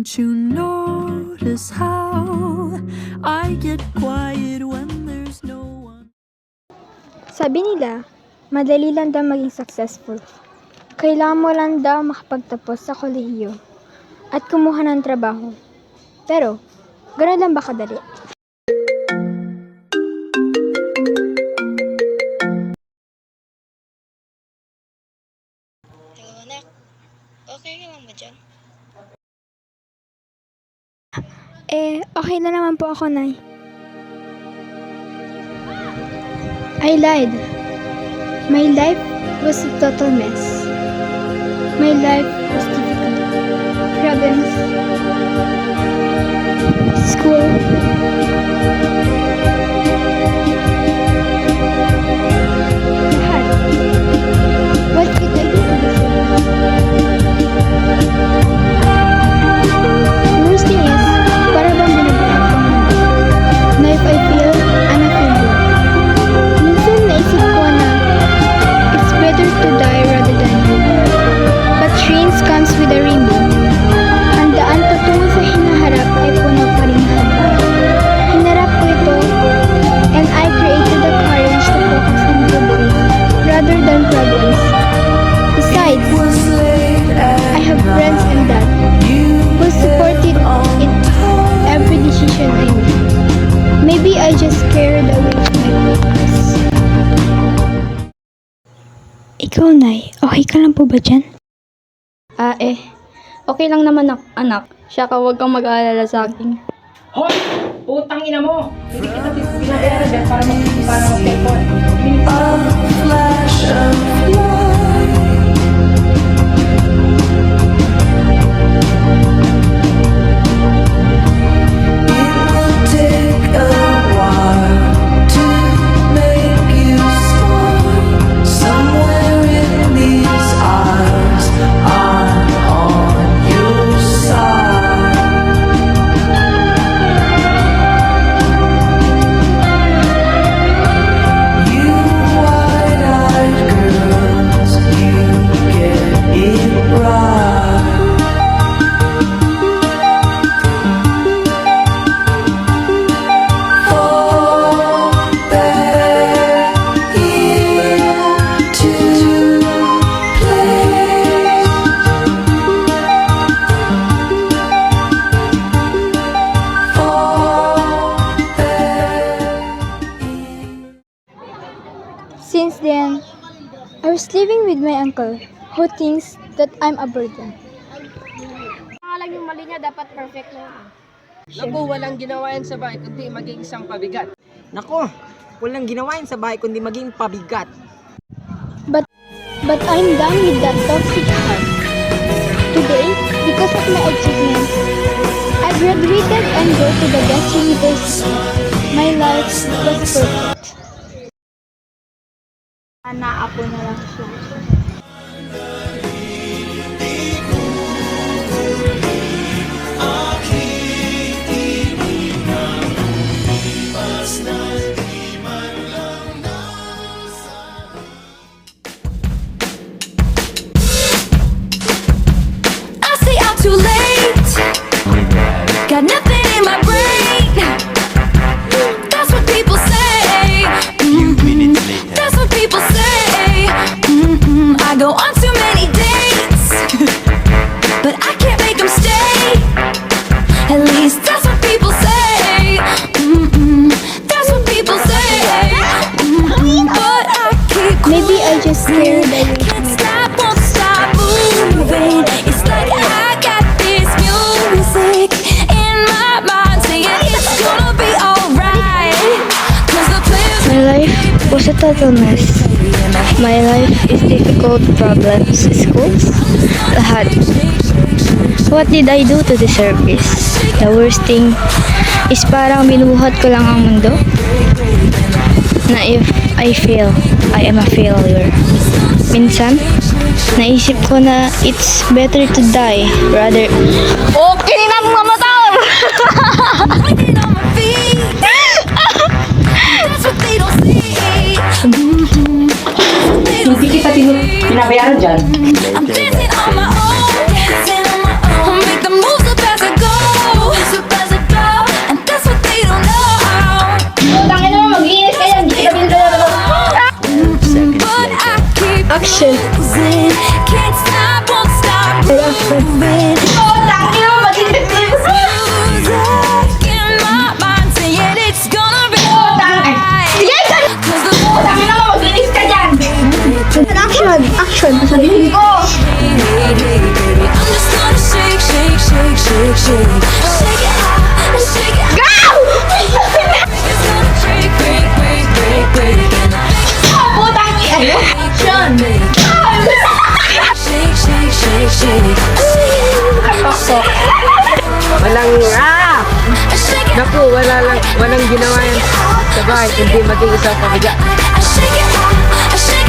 Don't you notice how I get quiet when there's no one? Sabi nila, madali lang daw maging successful. Kailangan mo lang daw makapagtapos sa kolehiyo at kumuha ng trabaho. Pero, gano'n lang ba kadali? Hello anak, okay ka lang ba dyan? Okay na naman po ako, Nay. I lied. My life was a total mess. My life was difficult. Problems. School. Lahat. What did I do to deserve it? Worst thing is, para bang binabalaan ko na if I fail, I'm a failure. Minsan naisip ko na it's better to die rather than live. But dreams comes with a rainbow. Ang daan patungo sa hinaharap ay puno pa rin ng haba. Hinarap ko ito and I created the courage to focus on good things rather than problems. Besides, I have friends and dad who supported in every decision I made. Maybe I just scared away my purpose. Ikaw, Nay, okay ka lang po ba dyan? Okay lang naman anak. Siya ka, huwag kang mag-aalala sa akin. Hoy! Putang ina mo! Hindi kita pinabayaran dyan para mag-telepon. Since then, I was living with my uncle who thinks that I'm a burden. Lang yung mali niya, dapat perfect na. Naku, walang ginawa yan sa bahay kundi maging isang pabigat. Nako, walang ginawa yan sa bahay kundi maging pabigat. But I'm done with that toxic heart. Today, because of my achievements, I graduated and go to the best university. My life was perfect. Sana ako na lang siya. Too late. Got nothing in my brain. That's what people say. That's what people say. I go on too many dates, but I can't make them stay. At least that's what people say. That's what people say. But I keep Maybe I just scared away. can't stop, won't stop moving. It's like I got this music in my mind saying it's gonna be alright. 'Cause the players My life was a total mess. My life is difficult, problems, schools, lahat. What did I do to deserve this? The worst thing is parang binuhat ko lang ang mundo. Na if I fail, I am a failure. Minsan, naisip ko na it's better to die rather... Okay na mga motor! pointed on my feet. That's what they don't see. Hindi kita pinabayaran dyan. I'm dancing on my own. Make the moves so fast I Action. Can't stop, won't stop moving. Oh, tangin mo, mag-initiate. In my mind, saying it's gonna be alright. Sige, Cause the tangin mo, mag-inis ka dyan. Action, action. Sabihin ko. baby, I'm just gonna shake, shake, shake, shake, shake. Shake it out, shake it out. Go! It's gonna break, break, break, break, break. And Putang ina. Action. shake, shake, shake, shake. Walang, Shake it, naku, walang ginawa yan sa bahay, hindi maging isang pamilya. I shake it out, I shake